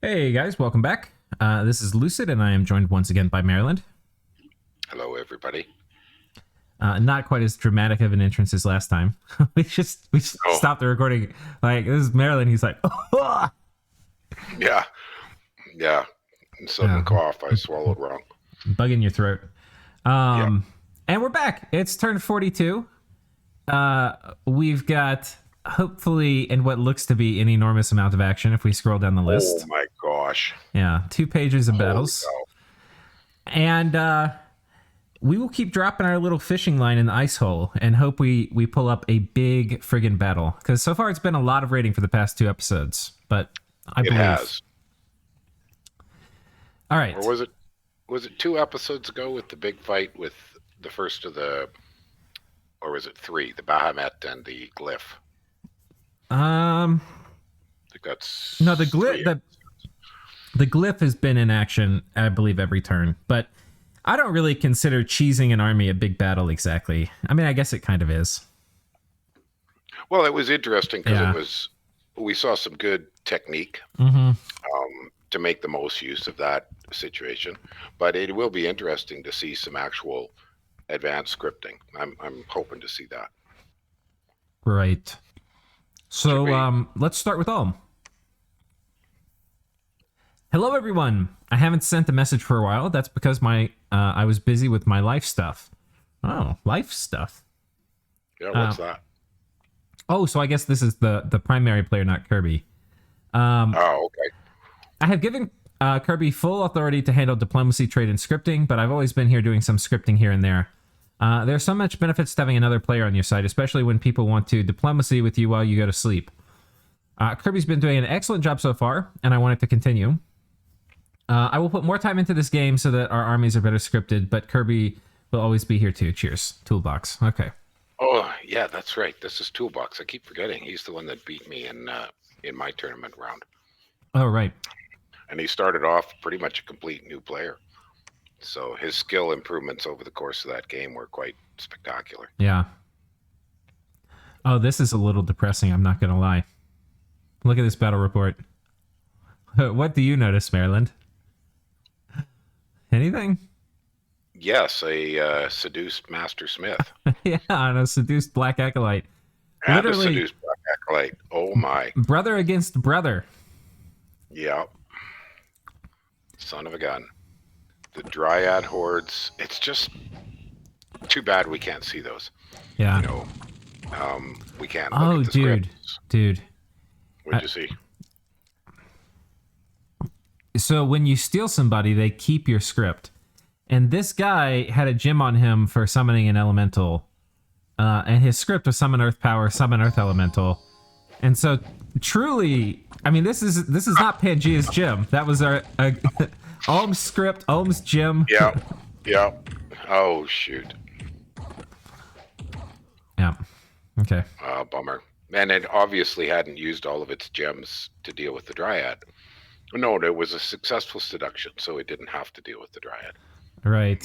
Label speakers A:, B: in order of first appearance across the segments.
A: Hey guys, welcome back. This is Lucid, and I am joined once again by Maryland.
B: Hello, everybody.
A: Not quite as dramatic of an entrance as last time. we stopped the recording. Like, this is Maryland. He's like, oh!
B: Yeah. Sudden cough. I swallowed wrong.
A: Bug in your throat. And we're back. It's turned 42. We've got, hopefully, in what looks to be an enormous amount of action if we scroll down the list.
B: Oh my gosh.
A: Yeah, 2 pages of battles. And we will keep dropping our little fishing line in the ice hole and hope we pull up a big friggin' battle. Because so far it's been a lot of raiding for the past 2 episodes. But I believe.
B: It has.
A: All right.
B: Or was it 2 episodes ago with the big fight with the first of the, or was it 3, the Bahamut and the Glyph? I think that's
A: no, the Glyph. The Glyph has been in action, I believe, every turn. But I don't really consider cheesing an army a big battle exactly. I mean, I guess it kind of is.
B: Well, it was interesting because we saw some good technique to make the most use of that situation. But it will be interesting to see some actual advanced scripting. I'm hoping to see that.
A: Right. So let's start with Ulm. Hello, everyone. I haven't sent a message for a while. That's because I was busy with my life stuff. Oh, life stuff.
B: Yeah, what's that?
A: Oh, so I guess this is the primary player, not Kirby.
B: Oh, okay.
A: I have given Kirby full authority to handle diplomacy, trade, and scripting, but I've always been here doing some scripting here and there. There's so much benefits to having another player on your side, especially when people want to diplomacy with you while you go to sleep. Kirby's been doing an excellent job so far, and I want it to continue. I will put more time into this game so that our armies are better scripted, but Kirby will always be here too. Cheers. Toolbox. Okay.
B: Oh, yeah, that's right. This is Toolbox. I keep forgetting. He's the one that beat me in my tournament round.
A: Oh, right.
B: And he started off pretty much a complete new player. So his skill improvements over the course of that game were quite spectacular.
A: Yeah. Oh, this is a little depressing, I'm not going to lie. Look at this battle report. What do you notice, Maryland? Anything?
B: Yes, a seduced Master Smith.
A: Yeah, and a seduced Black Acolyte.
B: And
A: Literally,
B: a seduced Black Acolyte. Oh my.
A: Brother against brother.
B: Yeah. Son of a gun. The Dryad hordes. It's just too bad we can't see those.
A: Yeah.
B: You know, we can't.
A: Oh,
B: look at the
A: dude.
B: What'd you see?
A: So when you steal somebody, they keep your script. And this guy had a gem on him for summoning an elemental. And his script was summon earth power, summon earth elemental. And so truly, I mean, this is not Pangaea's gem. That was our Ulm's script, Ulm's gem.
B: Yeah. Oh, shoot.
A: Yeah. Okay.
B: Bummer. And it obviously hadn't used all of its gems to deal with the Dryad. No, it was a successful seduction, so it didn't have to deal with the Dryad.
A: Right.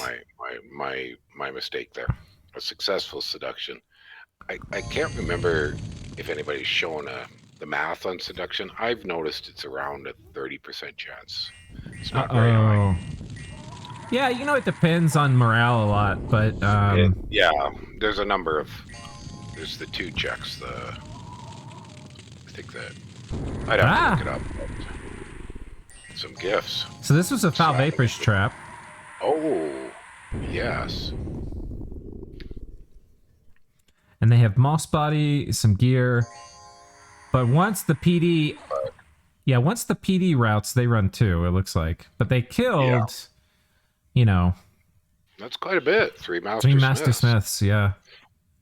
B: My mistake there. A successful seduction. I can't remember if anybody's shown the math on seduction. I've noticed it's around a 30% chance. It's not very high.
A: Yeah, you know, it depends on morale a lot, but
B: there's a number of. There's the 2 checks. I think that I'd have to look it up. Some gifts.
A: So this was a foul vapors trap.
B: Oh, yes.
A: And they have moss body, some gear. But once the PD routes, they run too, it looks like. But they killed, you know.
B: That's quite a bit. 3 Master
A: Smiths, yeah.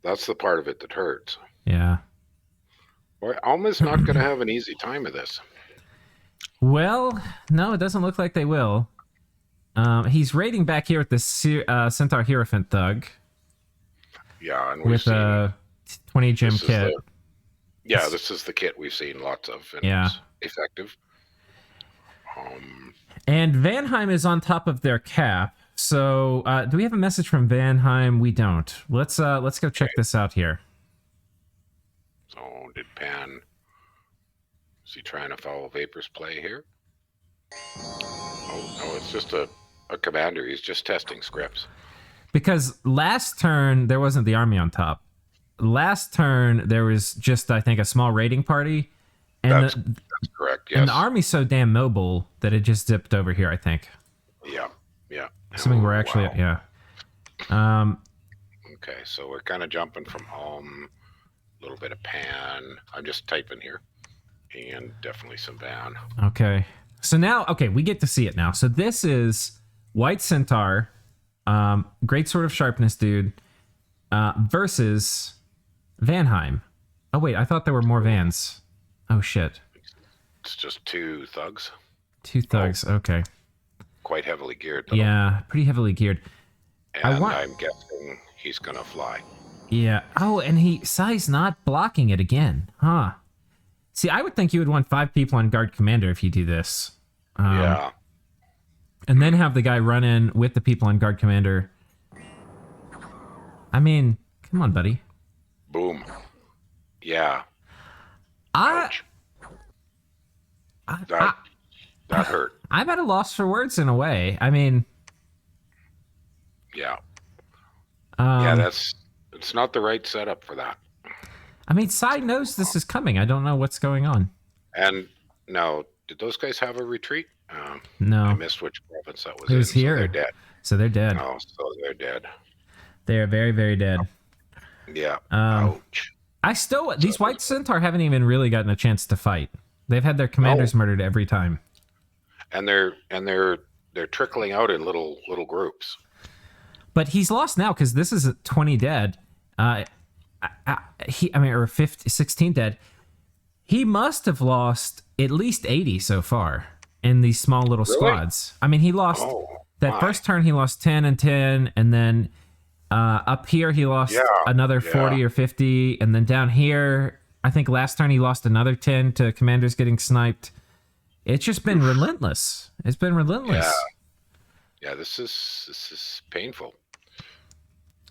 B: That's the part of it that hurts.
A: Yeah.
B: Boy, Alma's not going to have an easy time of this.
A: Well, no, it doesn't look like they will. He's raiding back here with the Centaur Hierophant Thug.
B: Yeah, and
A: with a 20 gem kit.
B: This is the kit we've seen lots of, and it's effective.
A: And Vanheim is on top of their cap. So, do we have a message from Vanheim? We don't. Let's go check this out here.
B: So, did Pan Is he trying to follow Vapor's play here? Oh, no, it's just a commander. He's just testing scripts.
A: Because last turn, there wasn't the army on top. Last turn, there was just, I think, a small raiding party. And
B: That's correct, yes.
A: And the army's so damn mobile that it just zipped over here, I think.
B: Yeah, yeah.
A: Assuming we're actually, yeah.
B: Okay, so we're kind of jumping from home, a little bit of pan. I'm just typing here. And definitely some van.
A: Okay. So now, okay, we get to see it now. So this is White Centaur, Great Sword of Sharpness dude, versus Vanheim. Oh, wait, I thought there were more vans. Oh, shit.
B: It's just 2 thugs.
A: 2 thugs, okay.
B: Quite heavily geared.
A: Yeah, pretty heavily geared.
B: And I'm guessing he's going to fly.
A: Yeah. Oh, and Sai's not blocking it again. Huh. See, I would think you would want 5 people on guard commander if you do this.
B: Yeah.
A: And then have the guy run in with the people on guard commander. I mean, come on, buddy.
B: Boom. Yeah.
A: Ouch.
B: That hurt.
A: I'm at a loss for words in a way. I mean...
B: Yeah. It's not the right setup for that.
A: I mean, Sai knows this is coming. I don't know what's going on.
B: And now, did those guys have a retreat?
A: No.
B: I missed which province that was.
A: It was here.
B: So they're dead.
A: So they're dead.
B: Oh, so they're dead.
A: They are very, very dead.
B: Yeah. Ouch.
A: These White Centaur haven't even really gotten a chance to fight. They've had their commanders murdered every time. And
B: they're trickling out in little groups.
A: But he's lost now because this is 20 dead. Or 16 dead. He must have lost at least 80 so far in these small little squads. I mean, he lost first turn. He lost 10 and 10, and then up here he lost another 40 or 50, and then down here, I think last turn he lost another 10 to commanders getting sniped. It's just been relentless. It's been relentless.
B: Yeah. This is painful.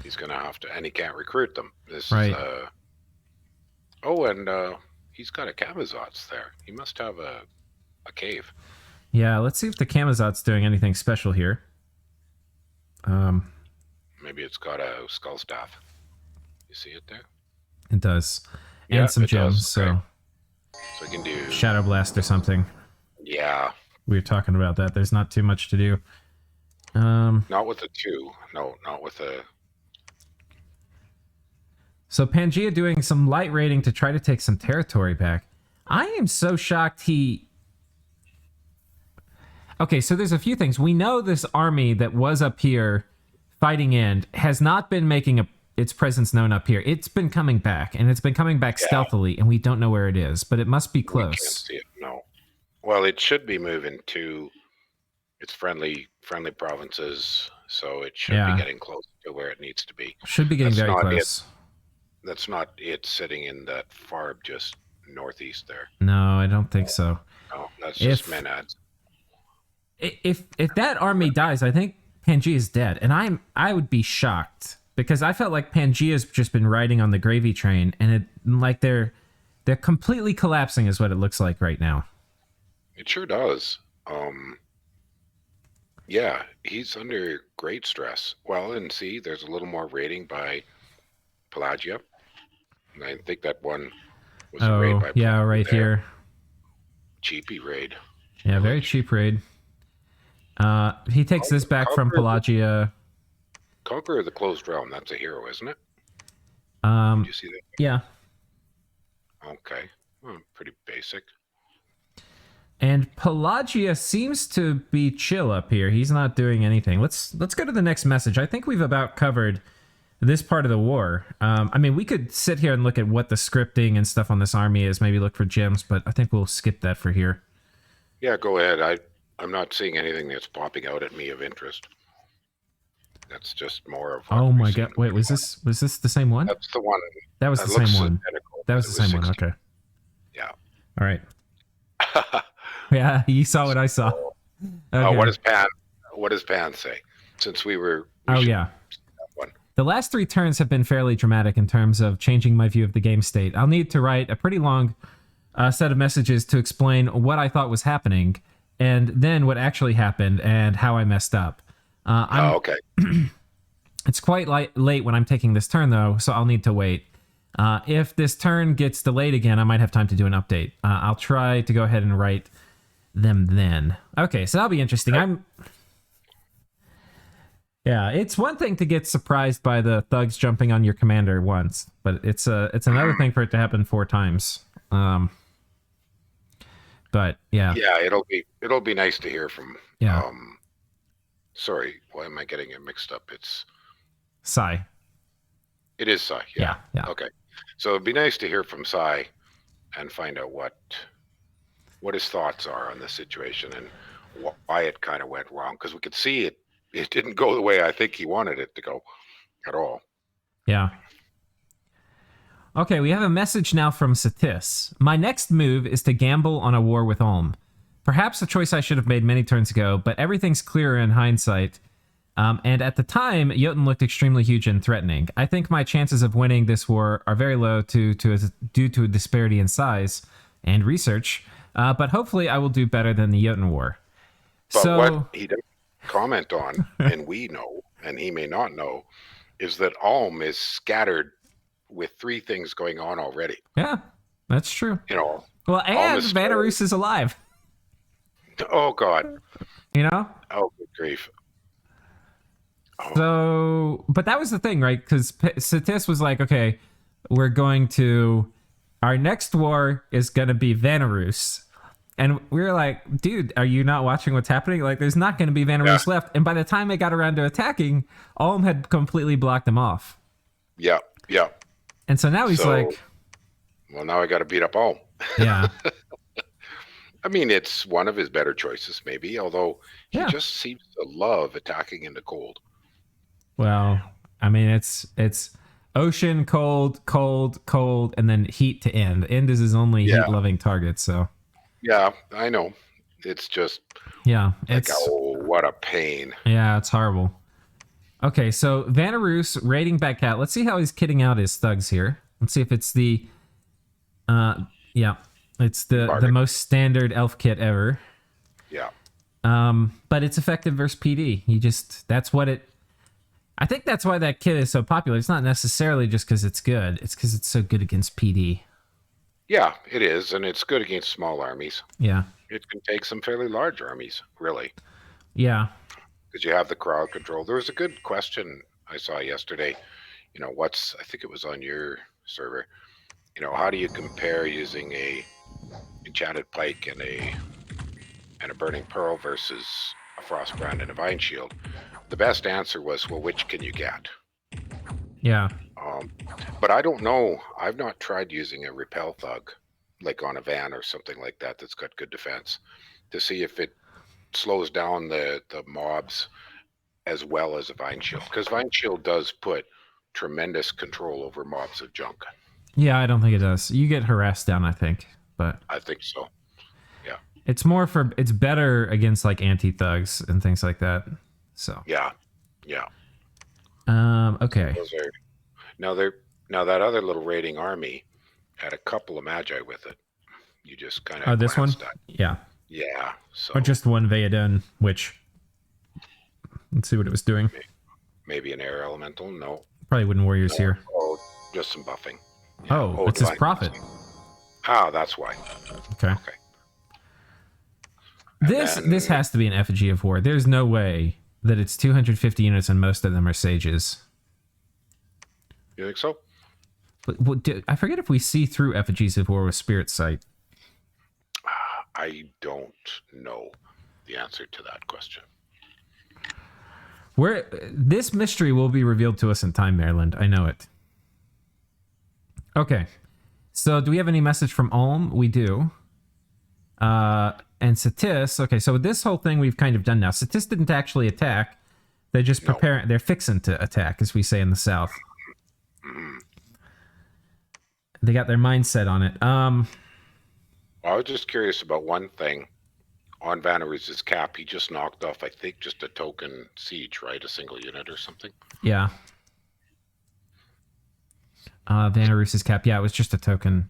B: He's gonna have to, and he can't recruit them. This is he's got a Camazotz there. He must have a cave.
A: Yeah, let's see if the Camazot's doing anything special here.
B: Maybe it's got a skull staff. You see it there?
A: It does. And some gems,
B: okay. So we can do
A: Shadow Blast or something.
B: Yeah.
A: We were talking about that. There's not too much to do.
B: Not with the 2. No, not with the...
A: So Pangaea doing some light raiding to try to take some territory back. I am so shocked he... Okay, so there's a few things. We know this army that was up here fighting in has not been making its presence known up here. It's been coming back, and it's been coming back stealthily, and we don't know where it is, but it must be close.
B: We can't see it, no. Well, it should be moving to its friendly provinces, so it should be getting close to where it needs to be.
A: Should be getting very close.
B: That's not it sitting in that far just northeast there.
A: No, I don't think so.
B: No, that's just Menads.
A: If that army dies, I think Pangaea is dead, and I would be shocked because I felt like Pangaea's just been riding on the gravy train, and they're completely collapsing is what it looks like right now.
B: It sure does. Yeah, he's under great stress. Well, and see, there's a little more raiding by Pelagia. And I think that one was a raid by Pelagia
A: right
B: there.
A: Here.
B: Cheapy raid.
A: Yeah, very cheap raid. He takes this back from Pelagia.
B: Conqueror of the Closed Realm, that's a hero, isn't it? Did you see that?
A: Yeah.
B: Okay. Well, pretty basic.
A: And Pelagia seems to be chill up here. He's not doing anything. Let's go to the next message. I think we've about covered this part of the war. I mean, we could sit here and look at what the scripting and stuff on this army is, maybe look for gems, but I think we'll skip that for here.
B: Yeah, go ahead. I'm not seeing anything that's popping out at me of interest. That's just more of...
A: Oh my god. Wait, was this the same one?
B: That's the one.
A: That was the same one. That was the same one. Okay.
B: Yeah.
A: All right. Yeah, you saw what I saw.
B: Okay. What does Pan say? Since we were...
A: The last 3 turns have been fairly dramatic in terms of changing my view of the game state. I'll need to write a pretty long set of messages to explain what I thought was happening, and then what actually happened and how I messed up.
B: Okay.
A: It's quite late when I'm taking this turn, though, so I'll need to wait. If this turn gets delayed again, I might have time to do an update. I'll try to go ahead and write them then. Okay, so that'll be interesting. Yeah, it's one thing to get surprised by the thugs jumping on your commander once, but it's another thing for it to happen 4 times. But yeah.
B: Yeah, it'll be nice to hear from.
A: Yeah.
B: Sorry, why am I getting it mixed up? It's
A: Sai.
B: It is Sai. Yeah. Okay. So it'd be nice to hear from Sai and find out what his thoughts are on the situation and why it kind of went wrong, because we could see it didn't go the way I think he wanted it to go at all.
A: Yeah. Okay, we have a message now from Satis. My next move is to gamble on a war with Ulm. Perhaps a choice I should have made many turns ago, but everything's clearer in hindsight. And at the time, Jotun looked extremely huge and threatening. I think my chances of winning this war are very low due to a disparity in size and research, but hopefully I will do better than the Jotun war.
B: But what he doesn't comment on, and we know, and he may not know, is that Ulm is scattered with 3 things going on already.
A: Yeah, that's true.
B: You know.
A: Well, and Vanarus is alive.
B: Oh, God.
A: You know?
B: Oh, good grief. Oh.
A: So, but that was the thing, right? Because Satis was like, okay, our next war is going to be Vanarus. And we were like, dude, are you not watching what's happening? Like, there's not going to be Vanarus left. And by the time they got around to attacking, Ulm had completely blocked them off.
B: Yeah.
A: And so now he's like...
B: Well, now I got to beat up Ulm.
A: Yeah.
B: I mean, it's one of his better choices, maybe, although he just seems to love attacking in the cold.
A: Well, I mean, it's ocean, cold, and then heat to end. End is his only heat-loving target, so...
B: Yeah, I know. It's just...
A: Yeah,
B: like, oh, what a pain.
A: Yeah, it's horrible. Okay, so Vanarus raiding back out. Let's see how he's kitting out his thugs here. Let's see if it's the... it's the most standard elf kit ever.
B: Yeah.
A: But it's effective versus PD. I think that's why that kit is so popular. It's not necessarily just because it's good. It's because it's so good against PD.
B: Yeah, it is, and it's good against small armies.
A: Yeah.
B: It can take some fairly large armies, really.
A: Yeah.
B: Because you have the crowd control. There was a good question I saw yesterday. You know, I think it was on your server. You know, how do you compare using a enchanted pike and a burning pearl versus a frostbrand and a vine shield? The best answer was, well, which can you get?
A: Yeah.
B: But I don't know. I've not tried using a repel thug, like on a van or something like that that's got good defense, to see if it slows down the mobs as well as a vine shield. Because vine shield does put tremendous control over mobs of junk.
A: Yeah, I don't think it does. You get harassed down, I think. But
B: I think so. Yeah.
A: It's better against like anti-thugs and things like that. So.
B: Yeah.
A: Okay.
B: Now that other little raiding army had a couple of magi with it. You just kind of
A: this one?
B: Yeah. So
A: or just one Veadun, which let's see what it was doing.
B: Maybe an air elemental. No.
A: Probably wooden warriors here.
B: Oh, just some buffing.
A: Yeah. Oh, it's his prophet.
B: Ah, that's why.
A: Okay. This has to be an effigy of war. There's no way that it's 250 units and most of them are sages.
B: You think so?
A: But I forget if we see through effigies of war with Spirit Sight.
B: I don't know the answer to that question.
A: This mystery will be revealed to us in time, Maryland. I know it. Okay. So do we have any message from Ulm? We do. And Satis. Okay, so this whole thing we've kind of done now. Satis didn't actually attack. They just prepare. They're fixing to attack, as we say in the South. They got their mindset on it.
B: I was just curious about one thing. On Vanarus's cap, he just knocked off, I think, just a token siege, right? A single unit or something.
A: Yeah. Vanarus's cap. Yeah, it was just a token.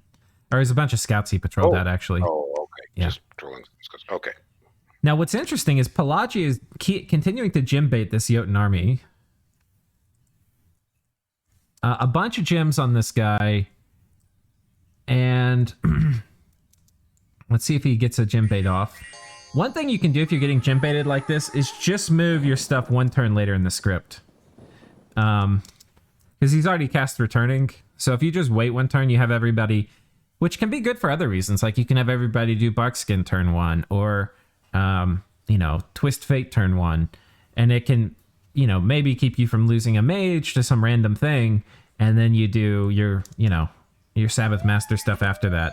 A: Or it was a bunch of scouts he patrolled that, actually.
B: Oh, okay.
A: Yeah.
B: Just patrolling scouts. Okay.
A: Now, what's interesting is Pelagia is continuing to gym bait this Jotun army. A bunch of gems on this guy. And let's see if he gets a gym bait off. One thing you can do if you're getting gym baited like this is just move your stuff one turn later in the script. Because he's already cast returning. So if you just wait one turn, you have everybody, which can be good for other reasons. Like you can have everybody do Barkskin turn 1 or, Twist Fate turn 1. And it can, maybe keep you from losing a mage to some random thing. And then you do your Sabbath Master stuff after that.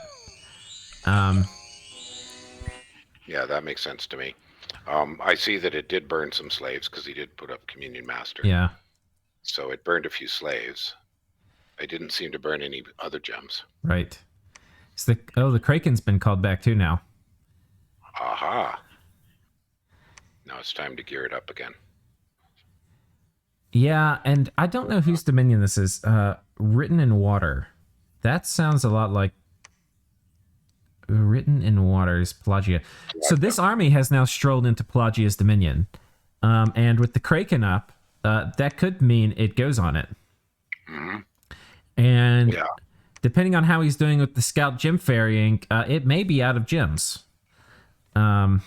B: Yeah, that makes sense to me. I see that it did burn some slaves because he did put up Communion Master.
A: Yeah.
B: So it burned a few slaves. I didn't seem to burn any other gems.
A: Right. So the Kraken's been called back too now.
B: Aha. Now it's time to gear it up again.
A: Yeah, and I don't know whose dominion this is. Written in Water. That sounds a lot like Written in Water's Pelagia. So this army has now strolled into Pelagia's dominion. And with the Kraken up, that could mean it goes on it. Mm-hmm. And depending on how he's doing with the Scout gem ferrying, it may be out of gems. Wow.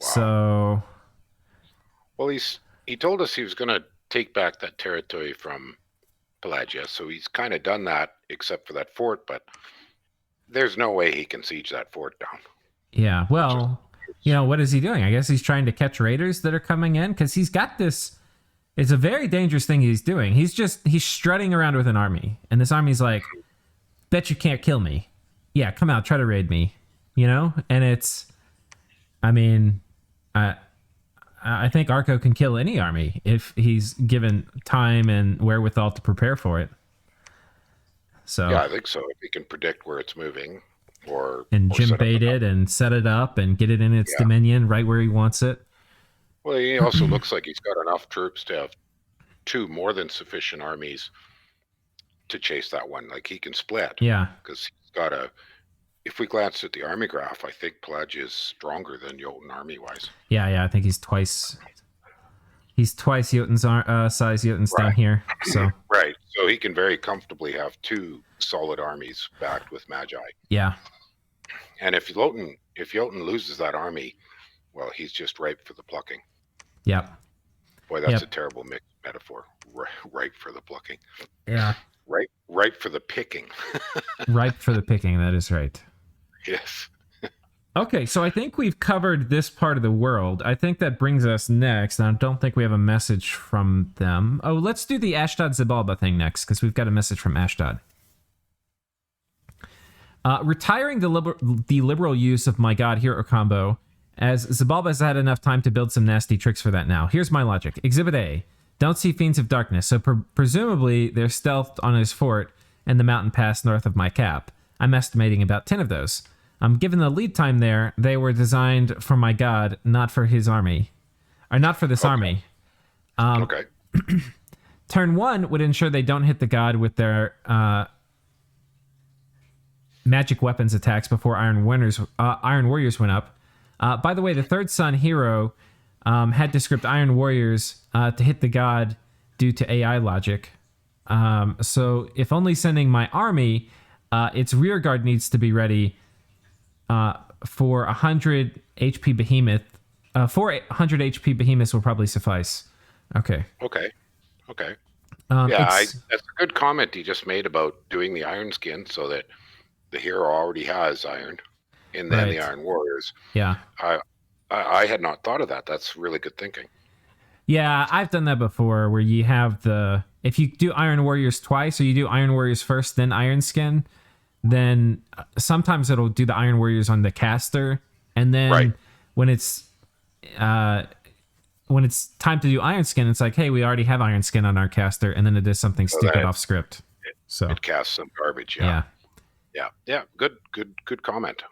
A: So...
B: Well, he told us he was going to take back that territory from Pelagia, so he's kind of done that, except for that fort, but there's no way he can siege that fort down.
A: Yeah, well, what is he doing? I guess he's trying to catch raiders that are coming in, because he's got this... It's a very dangerous thing he's doing. He's strutting around with an army, and this army's like, bet you can't kill me. Yeah, come out, try to raid me. And it's... I think Arco can kill any army if he's given time and wherewithal to prepare for it. So
B: yeah, I think so. If he can predict where it's moving, or
A: gym bait it and set it up and get it in its dominion right where he wants it.
B: Well, he also looks like he's got enough troops to have 2 more than sufficient armies to chase that one. Like he can split.
A: Yeah,
B: because he's got a. If we glance at the army graph, I think Pelagia is stronger than Jotun army-wise.
A: Yeah, I think he's twice Jotun's size Jotun's down here. So
B: right, so he can very comfortably have 2 solid armies backed with Magi.
A: Yeah,
B: and if Jotun loses that army, well, he's just ripe for the plucking.
A: Yeah.
B: Boy, that's a terrible metaphor. Ripe for the plucking.
A: Yeah.
B: Ripe for the picking.
A: Ripe for the picking. That is right.
B: Yes.
A: Okay, so I think we've covered this part of the world. I think that brings us next, and I don't think we have a message from them. Oh, let's do the Ashdod Xibalba thing next, because we've got a message from Ashdod. Retiring the liberal use of my god hero combo, as Xibalba has had enough time to build some nasty tricks for that now. Here's my logic. Exhibit A. Don't see Fiends of Darkness, so presumably they're stealthed on his fort and the mountain pass north of my cap. I'm estimating about 10 of those. Given the lead time there, they were designed for my god, not for his army. Or not for this army.
B: Okay.
A: Turn 1 would ensure they don't hit the god with their magic weapons attacks before Iron Warriors went up. By the way, the third son hero had to script Iron Warriors to hit the god due to AI logic. So if only sending my army, its rear guard needs to be ready for 100 HP behemoth. 400 HP behemoths will probably suffice. Okay.
B: That's a good comment he just made about doing the iron skin so that the hero already has iron, and then the Iron Warriors.
A: Yeah.
B: I had not thought of that. That's really good thinking.
A: Yeah, I've done that before, where you have if you do Iron Warriors twice, or you do Iron Warriors first, then Iron Skin, then sometimes it'll do the Iron Warriors on the caster, and then when it's time to do Iron Skin, it's like, hey, we already have Iron Skin on our caster, and then it does something stupid off script. So
B: it casts some garbage. Yeah. Good comment.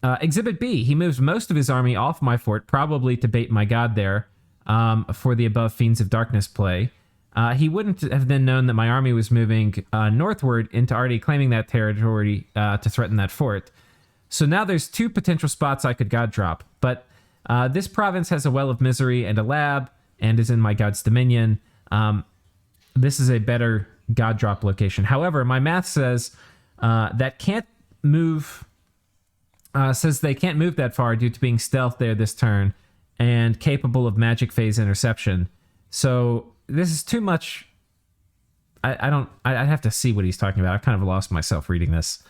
A: Exhibit B, he moves most of his army off my fort, probably to bait my god there for the above Fiends of Darkness play. He wouldn't have then known that my army was moving northward into already claiming that territory to threaten that fort. So now there's 2 potential spots I could god drop, but this province has a Well of Misery and a lab, and is in my god's dominion. This is a better god drop location. However, my math says that can't move. Says they can't move that far due to being stealth there this turn, and capable of magic phase interception. So this is too much. I'd have to see what he's talking about. I've kind of lost myself reading this.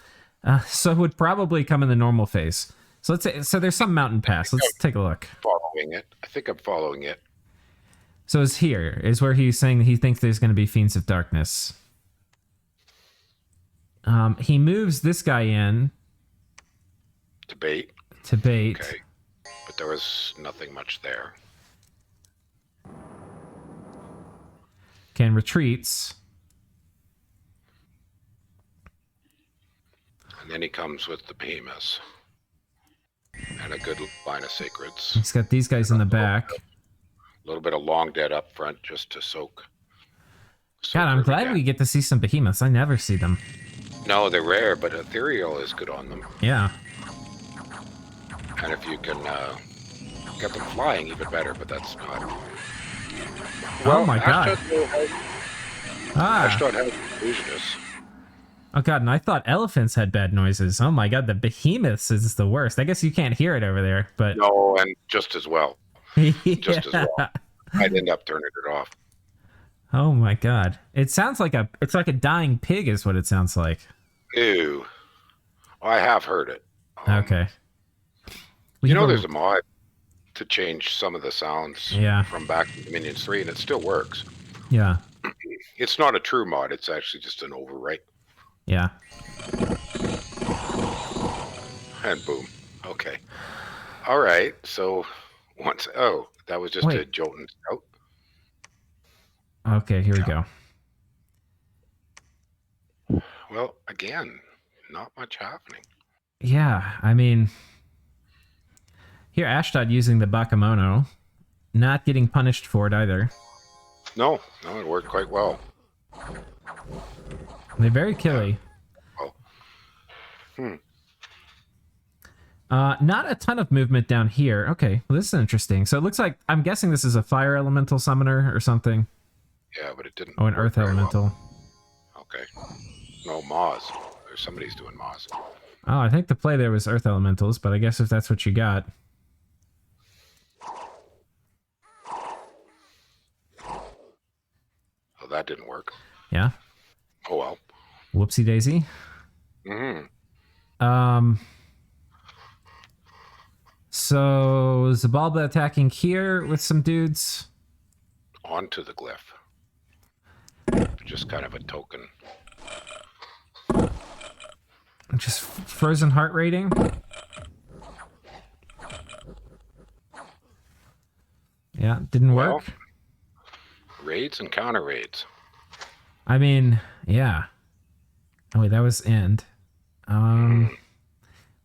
A: So it would probably come in the normal phase. So let's say, so there's some mountain pass. Let's take a look.
B: Following it. I think I'm following it.
A: So it's here is where he's saying that he thinks there's going to be Fiends of Darkness. He moves this guy in.
B: To bait.
A: Okay.
B: But there was nothing much there.
A: Can retreats.
B: And then he comes with the behemoths. And a good line of sacreds.
A: He's got these guys in the back.
B: A little bit of long dead up front just to soak.
A: God, I'm glad we get to see some behemoths. I never see them.
B: No, they're rare, but ethereal is good on them.
A: Yeah.
B: And if you can get them flying, even better, but that's not.
A: Well, oh my god.
B: Ashdod has illusionists.
A: Oh god, and I thought elephants had bad noises. Oh my god, the behemoths is the worst. I guess you can't hear it over there, but...
B: No, and just as well.
A: Yeah.
B: Just as well. I'd end up turning it off.
A: Oh my god. It sounds like it's like a dying pig is what it sounds like.
B: Ew. Well, I have heard it.
A: Okay.
B: You know there's a mod to change some of the sounds from back to Minions 3, and it still works.
A: Yeah.
B: It's not a true mod. It's actually just an overwrite.
A: Yeah.
B: And boom. Okay. All right. So once... Oh, that was just a Jotun scout.
A: Okay, here we go.
B: Well, again, not much happening.
A: Yeah, I mean... Here, Ashdod using the Bakemono. Not getting punished for it either.
B: No, it worked quite well.
A: They're very killy. Not a ton of movement down here. Okay, well, this is interesting. So it looks like, I'm guessing this is a fire elemental summoner or something.
B: Yeah, but it didn't.
A: Oh, an earth elemental.
B: Well. Okay. No, Moz. There's somebody's doing Moz.
A: Oh, I think the play there was earth elementals, but I guess if that's what you got.
B: Oh, that didn't work.
A: Yeah.
B: Oh, well.
A: Whoopsie daisy. So Xibalba attacking here with some dudes.
B: Onto the glyph. Just kind of a token.
A: Just frozen heart rating. Yeah, didn't work.
B: Raids and counter raids.
A: I mean, yeah. Oh wait, that was end.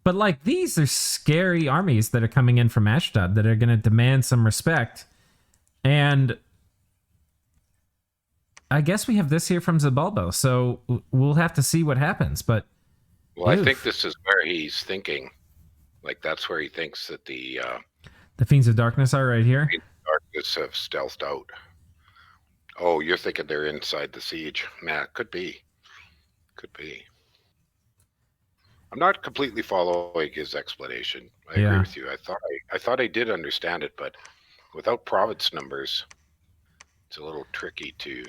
A: But like these are scary armies that are coming in from Ashdod that are going to demand some respect. And I guess we have this here from Xibalba, so we'll have to see what happens. But
B: well, I think this is where he's thinking. Like that's where he thinks that the
A: Fiends of Darkness are right here.
B: Fiends of Darkness have stealthed out. Oh, you're thinking they're inside the siege? Man, it could be. Could be. I'm not completely following his explanation. I agree with you. I thought I did understand it, but without province numbers, it's a little tricky to.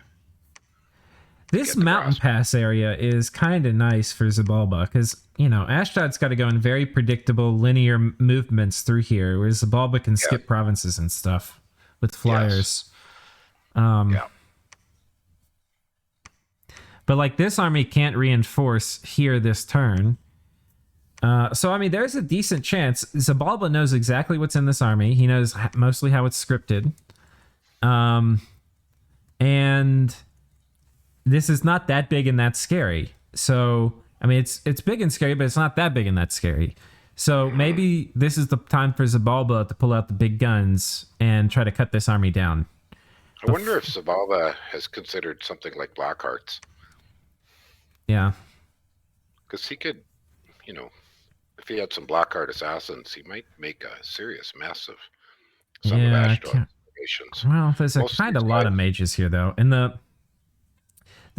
A: This mountain pass area is kind of nice for Xibalba because, you know, Ashdod's got to go in very predictable linear movements through here, whereas Xibalba can skip provinces and stuff with flyers. But like this army can't reinforce here this turn. So, I mean, there's a decent chance. Xibalba knows exactly what's in this army. He knows mostly how it's scripted. And this is not that big and that scary. So, I mean, it's big and scary, but it's not that big and that scary. So maybe this is the time for Xibalba to pull out the big guns and try to cut this army down.
B: I wonder if Xibalba has considered something like Blackhearts.
A: Yeah.
B: Because he could, you know, if if he had some Blackheart assassins, he might make a serious mess of some of
A: Yeah,
B: Ashdod formations.
A: well, there's a kind of lot of mages here, though. And the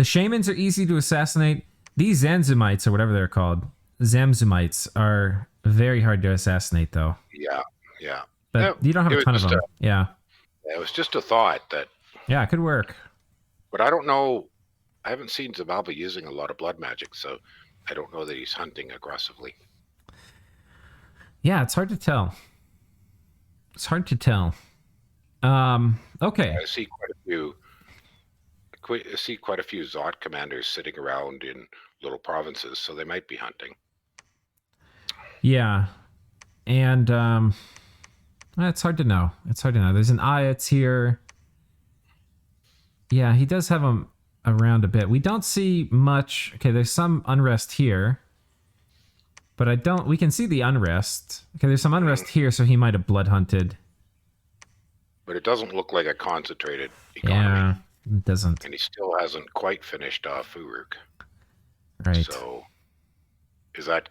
A: shamans are easy to assassinate. These Zanzumites, or whatever they're called, Zamzumites, are very hard to assassinate, though.
B: Yeah, yeah.
A: But you don't have a ton of them. Yeah.
B: It was just a thought that...
A: Yeah, it could work.
B: But I don't know. I haven't seen Xibalba using a lot of blood magic, so I don't know that he's hunting aggressively.
A: Yeah, it's hard to tell. It's hard to tell. Okay.
B: I see quite a few Zot commanders sitting around in little provinces, so they might be hunting.
A: Yeah. And it's hard to know. It's hard to know. There's an Ayats here. Yeah, he does have them around a bit. We don't see much. Okay, there's some unrest here. But we can see the unrest. Okay, there's some unrest here, so he might have blood hunted.
B: But it doesn't look like a concentrated economy.
A: Yeah, it doesn't.
B: And he still hasn't quite finished off Uruk.
A: Right.
B: So, is that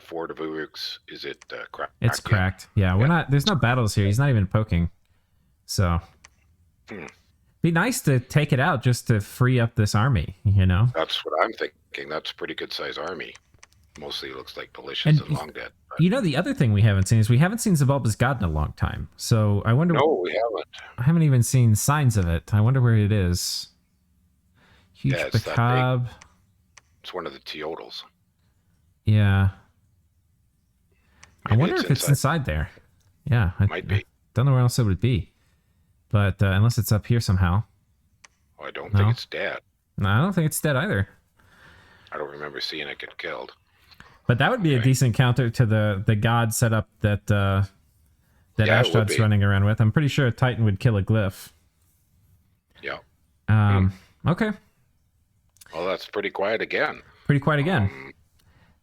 B: Fort of Uruk's? Is it cracked?
A: It's cracked. Yeah, we're not. There's no battles here. He's not even poking. So, be nice to take it out just to free up this army. You know.
B: That's what I'm thinking. That's a pretty good size army. Mostly it looks like malicious and long dead. But...
A: You know, the other thing we haven't seen is we haven't seen Xibalba's god in a long time. So I wonder.
B: No, we haven't.
A: I haven't even seen signs of it. I wonder where it is. Huge
B: it's
A: Bacab.
B: It's one of the Teotls.
A: Yeah. I
B: Maybe
A: wonder if it's inside there. Yeah.
B: Might be.
A: Don't know where else it would be. But unless it's up here somehow.
B: Oh, I don't think it's dead.
A: No, I don't think it's dead either.
B: I don't remember seeing it get killed.
A: But that would be a decent counter to the god setup that Ashdod's running around with. I'm pretty sure a Titan would kill a glyph.
B: Yeah.
A: Okay.
B: Well, that's pretty quiet again.
A: Pretty quiet again.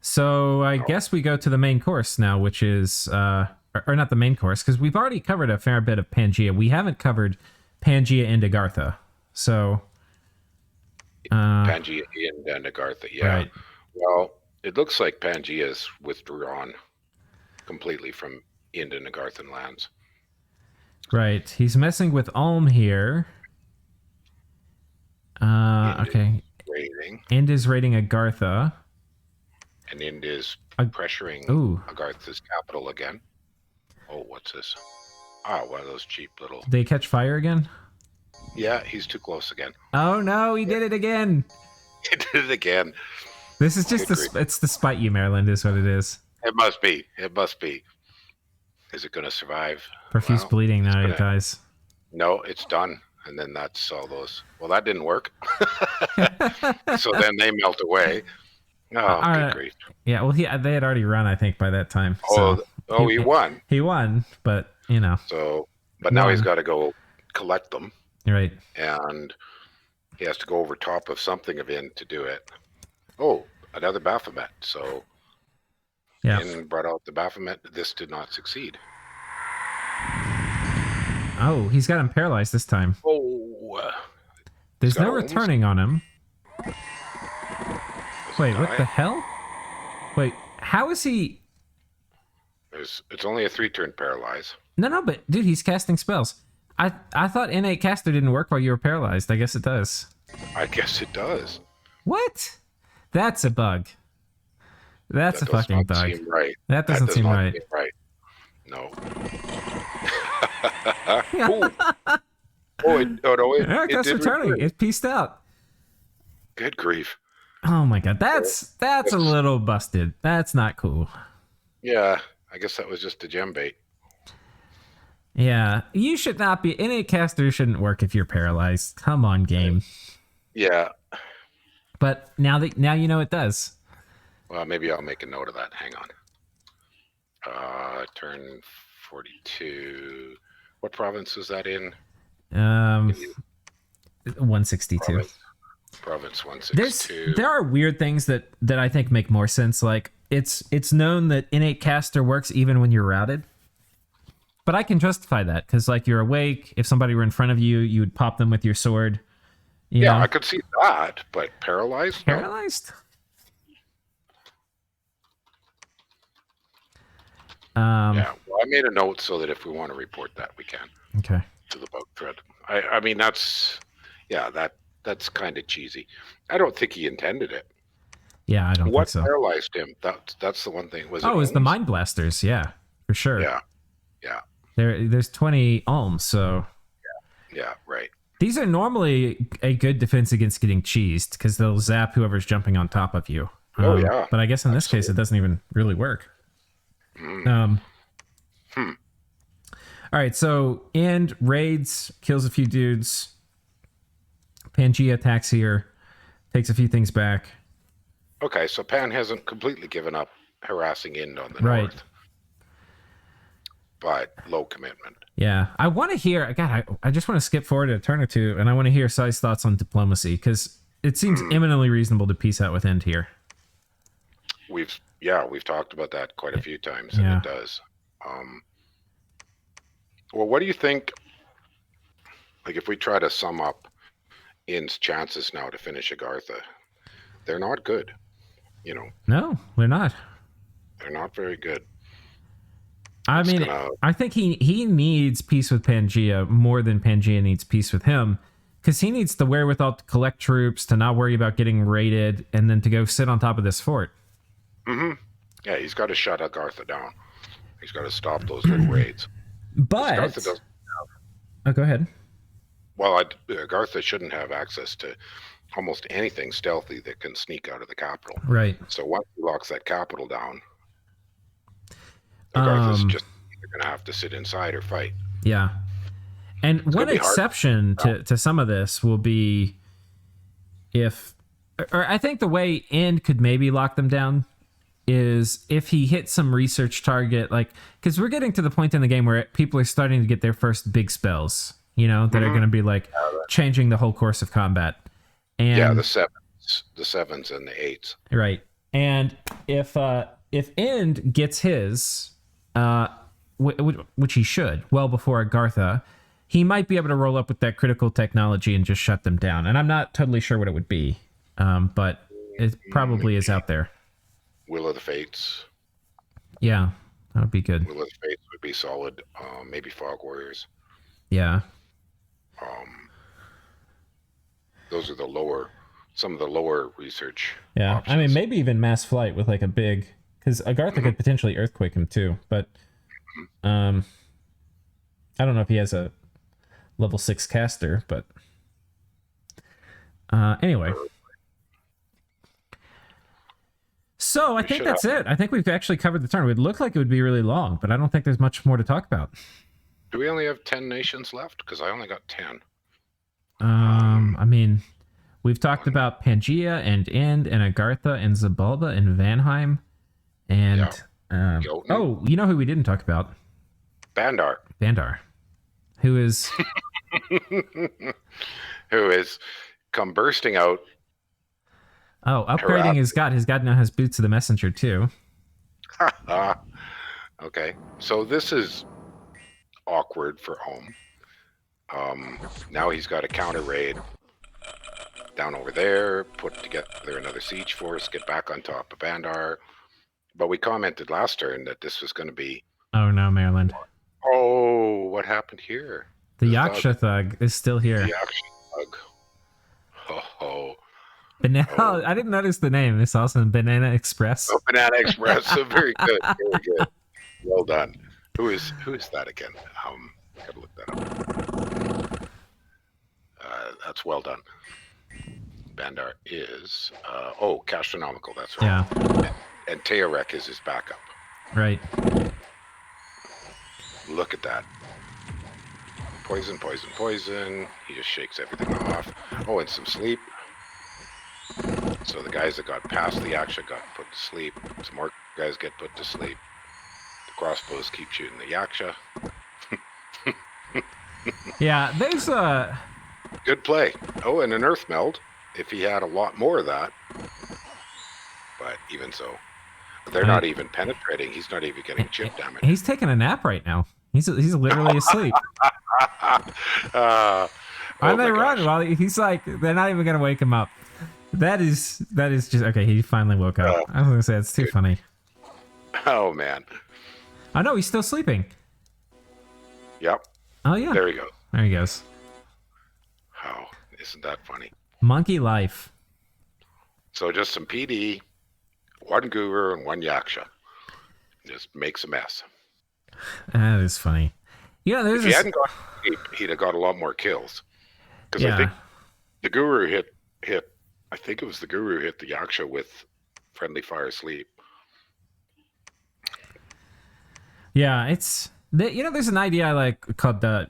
A: So I guess we go to the main course now, which is... or not the main course, because we've already covered a fair bit of Pangaea. We haven't covered Pangaea and Agartha. So...
B: Pangaea and Agartha, yeah. Right. Well... It looks like Pangaea's withdrawn completely from Ind and Agarthan lands.
A: Right. He's messing with Ulm here. Okay. Ind is raiding Agartha.
B: And Ind is pressuring Agartha's capital again. Oh, what's this? Ah, one of those cheap little...
A: They catch fire again?
B: Yeah, he's too close again.
A: Oh no, he did it again.
B: He did it again.
A: This is just it's to spite you, Maryland, is what it is.
B: It must be. It must be. Is it going to survive?
A: Profuse bleeding now, it dies.
B: No, it's done. And then that's all those. Well, that didn't work. So then they melt away. Oh, good grief.
A: Yeah, well, they had already run, I think, by that time.
B: Oh, he won.
A: He won, but, you know.
B: So, but now he's got to go collect them.
A: Right.
B: And he has to go over top of something of Ind to do it. Oh, another Baphomet. So, Ind brought out the Baphomet. This did not succeed.
A: Oh, he's got him paralyzed this time.
B: Oh.
A: There's no returning on him. Wait, what the hell? Wait, how is he...
B: It's only a 3-turn paralyze.
A: No, but dude, he's casting spells. I thought innate caster didn't work while you were paralyzed. I guess it does.
B: I guess it does.
A: What? That's a bug. That's a fucking bug.
B: Seem right.
A: That doesn't seem right.
B: No. It
A: did returning. Return. It pieced out.
B: Good grief.
A: Oh my god, that's a little busted. That's not cool.
B: Yeah, I guess that was just a gem bait.
A: Yeah, you should not be. Innate caster shouldn't work if you're paralyzed. Come on, game.
B: Yeah.
A: But now you know it does.
B: Well, maybe I'll make a note of that. Hang on. Turn 42. What province is that in?
A: 162.
B: Province 162.
A: There are weird things that I think make more sense. Like it's known that innate caster works even when you're routed. But I can justify that because like you're awake. If somebody were in front of you, you would pop them with your sword. You know?
B: I could see that, but paralyzed?
A: Paralyzed?
B: Yeah, well, I made a note so that if we want to report that, we can.
A: Okay.
B: To the bug thread. I mean, that's kind of cheesy. I don't think he intended it.
A: Yeah, I don't think so.
B: What paralyzed him? That's the one thing.
A: It was the Mind Blasters, yeah, for sure.
B: Yeah.
A: There's 20 alms, so...
B: Yeah, right.
A: These are normally a good defense against getting cheesed, because they'll zap whoever's jumping on top of you.
B: Yeah.
A: But I guess in this case, it doesn't even really work. All right, so End raids, kills a few dudes. Pangaea attacks here, takes a few things back.
B: Okay, so Pan hasn't completely given up harassing End on the north. But low commitment.
A: Yeah, I want to hear... God, I just want to skip forward a turn or two, and I want to hear Sai's thoughts on diplomacy, because it seems eminently reasonable to peace out with End here.
B: We've talked about that quite a few times, and it does. Well, what do you think, like, if we try to sum up End's chances now to finish Agartha? They're not good, you know.
A: No, they're not.
B: They're not very good.
A: I mean, I think he needs peace with Pangaea more than Pangaea needs peace with him, because he needs the wherewithal to collect troops, to not worry about getting raided, and then to go sit on top of this fort.
B: Yeah, he's got to shut Agartha down. He's got to stop those little raids.
A: But go ahead.
B: Well, Agartha shouldn't have access to almost anything stealthy that can sneak out of the capital.
A: Right.
B: So once he locks that capital down, Agartha's just going to have to sit inside or fight.
A: Yeah. And one exception to some of this will be I think the way End could maybe lock them down is if he hits some research target, like, because we're getting to the point in the game where people are starting to get their first big spells, that are going to be like changing the whole course of combat. And
B: the sevens and the eights.
A: Right. And if End gets his, which he should, well before Agartha, he might be able to roll up with that critical technology and just shut them down. And I'm not totally sure what it would be, but it probably is out there.
B: Will of the Fates.
A: Yeah, that would be good.
B: Will of the Fates would be solid. Maybe Fog Warriors.
A: Yeah.
B: Those are some of the lower research.
A: Yeah,
B: options.
A: I mean, maybe even Mass Flight with like a big, because Agartha could potentially earthquake him too. But I don't know if he has a level 6 caster. But anyway. So I think that's it. I think we've actually covered the turn. It would look like it would be really long, but I don't think there's much more to talk about.
B: Do we only have 10 nations left? Because I only got 10.
A: I mean, we've talked about Pangaea and End and Agartha and Xibalba and Vanheim. And, you know who we didn't talk about?
B: Bandar.
A: Who is...
B: who is come bursting out.
A: Oh, upgrading his god. His god now has Boots of the Messenger, too.
B: Okay. So this is awkward for home. Now he's got a counter raid down over there, put together another siege force, get back on top of Bandar. But we commented last turn that this was going to be...
A: Oh, no, Maryland.
B: Oh, what happened here?
A: The Yaksha Thug is still here.
B: The Yaksha Thug. Oh.
A: Banana, I didn't notice the name. It's awesome. Banana Express.
B: Oh, Banana Express. So very good. Very good. Well done. Who is that again? Gotta look that up. That's well done. Bandar is Kashtronomical. That's right.
A: Yeah.
B: And Teorek is his backup.
A: Right.
B: Look at that. Poison. He just shakes everything off. Oh, and some sleep. So the guys that got past the Yaksha got put to sleep. Some more guys get put to sleep. The crossbows keep shooting the Yaksha.
A: Yeah, there's a...
B: Good play. Oh, and an earth meld. If he had a lot more of that. But even so. They're not even penetrating. He's not even getting chip damage.
A: He's taking a nap right now. He's literally asleep. And they run while he's like, they're not even going to wake him up. That is just okay. He finally woke up. I was gonna say it's too funny.
B: Oh man!
A: Oh no, he's still sleeping.
B: Yep.
A: Oh yeah.
B: There he goes.
A: There he goes.
B: How isn't that funny?
A: Monkey life.
B: So just some PD, one guru, and one yaksha. Just makes a mess.
A: That is funny. You know,
B: if he hadn't got sleep, he'd have got a lot more kills. Because I think the guru hit. I think it was the guru hit the yaksha with friendly fire sleep.
A: Yeah, it's there's an idea I like called the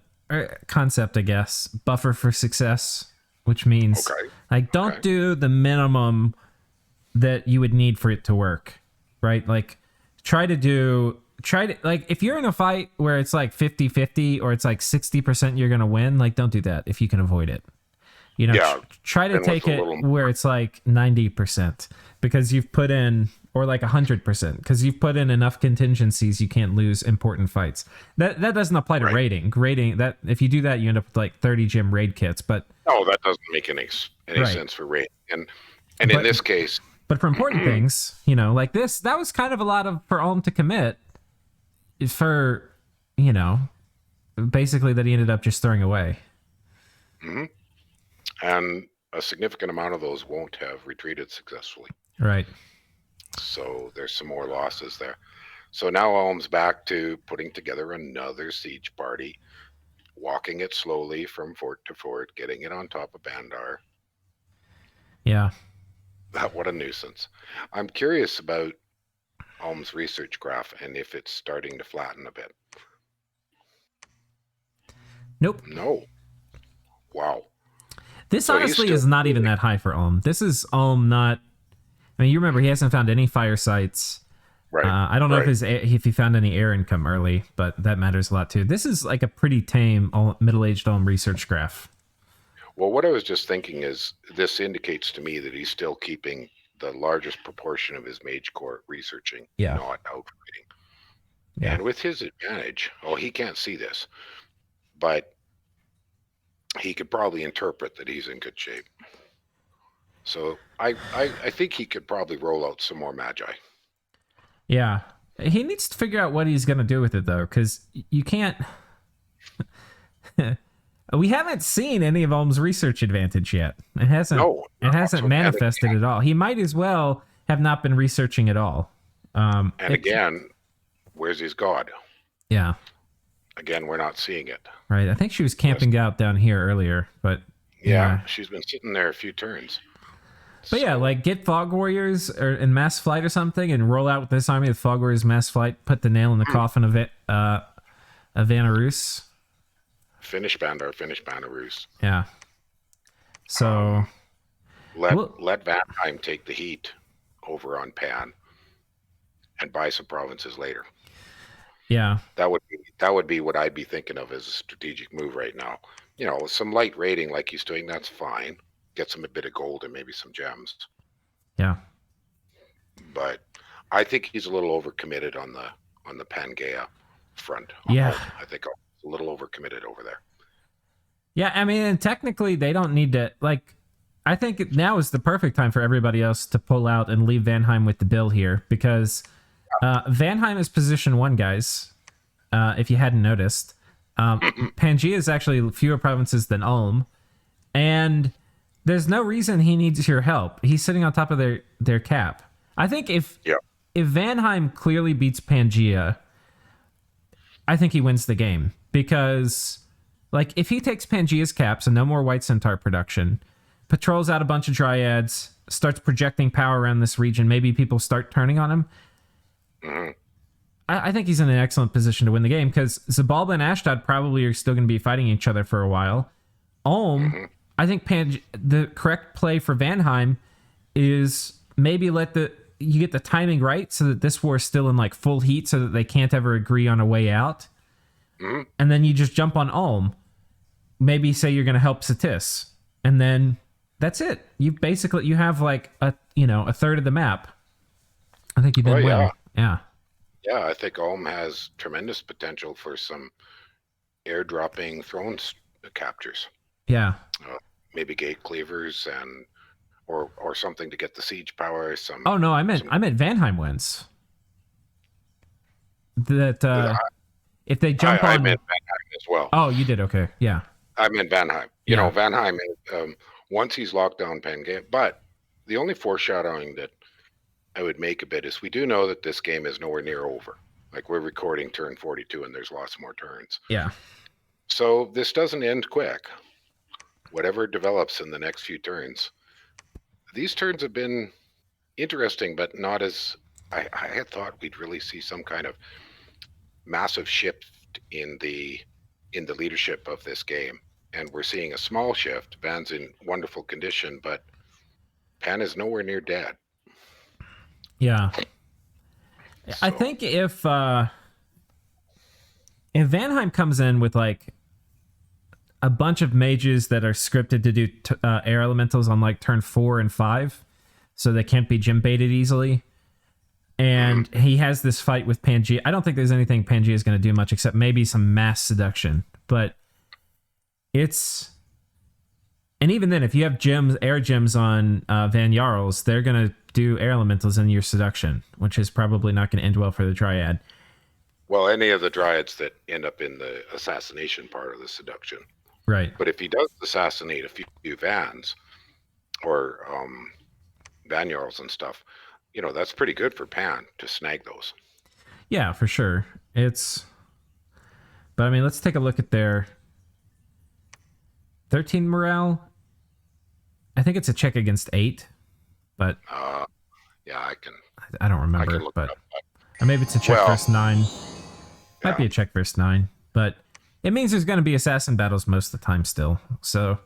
A: concept, I guess, buffer for success, which means like don't do the minimum that you would need for it to work, right? Like try to like if you're in a fight where it's like 50-50 or it's like 60% you're gonna win, like don't do that if you can avoid it. You know, try to take it where it's like 90% because you've put in, or like 100% because you've put in enough contingencies. You can't lose important fights. That doesn't apply to raiding. Raiding, that if you do that, you end up with like 30 gym raid kits. But
B: no, that doesn't make any sense for raiding. And in this case,
A: but for important things, you know, like this, that was kind of a lot for Ulm to commit. For basically that he ended up just throwing away.
B: Mm-hmm. And a significant amount of those won't have retreated successfully.
A: Right.
B: So there's some more losses there. So now Ulm's back to putting together another siege party, walking it slowly from fort to fort, getting it on top of Bandar.
A: Yeah.
B: What a nuisance. I'm curious about Ulm's research graph and if it's starting to flatten a bit.
A: Nope.
B: No. Wow.
A: This honestly is not even that high for Ulm. This is Ulm not... I mean, you remember, he hasn't found any fire sites.
B: Right.
A: I don't know if he found any air income early, but that matters a lot too. This is like a pretty tame middle-aged Ulm research graph.
B: Well, what I was just thinking is this indicates to me that he's still keeping the largest proportion of his mage court researching, not outfighting. Yeah. And with his advantage, he can't see this, but he could probably interpret that he's in good shape. So I think he could probably roll out some more magi.
A: Yeah. He needs to figure out what he's going to do with it, though, because you can't... We haven't seen any of Ulm's research advantage yet. It hasn't manifested at all. He might as well have not been researching at all.
B: Again, where's his god? Yeah. Again, we're not seeing it.
A: Right. I think she was camping out down here earlier, but...
B: Yeah, she's been sitting there a few turns.
A: But yeah, like get Fog Warriors in mass flight or something and roll out with this army of Fog Warriors mass flight, put the nail in the coffin of it, Vanarus.
B: Finish Vanarus.
A: Yeah. So...
B: Let Vanheim take the heat over on Pan and buy some provinces later.
A: Yeah.
B: That would be what I'd be thinking of as a strategic move right now. You know, some light raiding like he's doing, that's fine. Get some a bit of gold and maybe some gems.
A: Yeah.
B: But I think he's a little overcommitted on the Pangaea front.
A: Yeah.
B: I think a little overcommitted over there.
A: Yeah, I mean, and technically they don't need to, like, I think now is the perfect time for everybody else to pull out and leave Vanheim with the bill here, because Vanheim is position 1, guys, if you hadn't noticed. Pangaea is actually fewer provinces than Ulm, and there's no reason he needs your help. He's sitting on top of their cap. I think if Vanheim clearly beats Pangaea, I think he wins the game, because like if he takes Pangaea's cap, so no more White Centaur production, patrols out a bunch of dryads, starts projecting power around this region, maybe people start turning on him. Mm-hmm. I think he's in an excellent position to win the game, because Xybalba and Ashdod probably are still going to be fighting each other for a while. Ulm, I think the correct play for Vanheim is maybe you get the timing right so that this war is still in like full heat so that they can't ever agree on a way out. Mm-hmm. And then you just jump on Ulm. Maybe say you're going to help Satis. And then that's it. You have like a third of the map. I think you did well. Yeah.
B: Yeah, I think Ulm has tremendous potential for some airdropping throne captures.
A: Yeah.
B: Maybe gate cleavers or something to get the siege power.
A: I meant Vanheim wins. that if they jump on...
B: I meant Vanheim as well.
A: Oh, you did? Okay, yeah.
B: I meant Vanheim. You know, Vanheim, once he's locked down Pangaea, but the only foreshadowing that I would make a bit is we do know that this game is nowhere near over. Like, we're recording turn 42 and there's lots more turns.
A: Yeah.
B: So this doesn't end quick. Whatever develops in the next few turns. These turns have been interesting, but not as... I had thought we'd really see some kind of massive shift in the leadership of this game. And we're seeing a small shift. Van's in wonderful condition, but Pan is nowhere near dead.
A: Yeah. So. I think if Vanheim comes in with like a bunch of mages that are scripted to do air elementals on like turn 4 and 5, so they can't be gym baited easily, and he has this fight with Pangaea. I don't think there's anything Pangaea is going to do much except maybe some mass seduction, but it's... And even then, if you have air gyms on Van Jarls, they're going to do air elementals in your seduction, which is probably not going to end well for the Dryad.
B: Well, any of the Dryads that end up in the assassination part of the seduction.
A: Right.
B: But if he does assassinate a few Vans or Van Jarls and stuff, you know, that's pretty good for Pan to snag those.
A: Yeah, for sure. But I mean, let's take a look at their 13 morale. I think it's a check against 8, but
B: yeah,
A: I don't remember, but or maybe it's a check versus 9. Might be a check versus 9, but it means there's going to be assassin battles most of the time still. So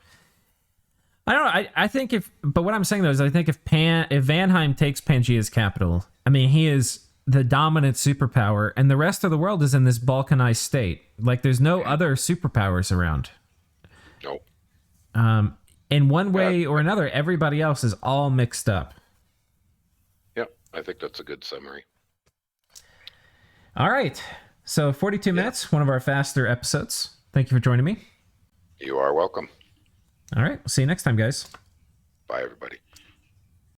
A: I don't know. I think but what I'm saying though is I think if Vanheim takes Pangaea's capital, I mean, he is the dominant superpower, and the rest of the world is in this balkanized state. Like, there's no other superpowers around.
B: No.
A: In one way or another, everybody else is all mixed up.
B: Yep, I think that's a good summary.
A: All right. So 42 minutes, one of our faster episodes. Thank you for joining me.
B: You are welcome.
A: All right. We'll see you next time, guys.
B: Bye, everybody.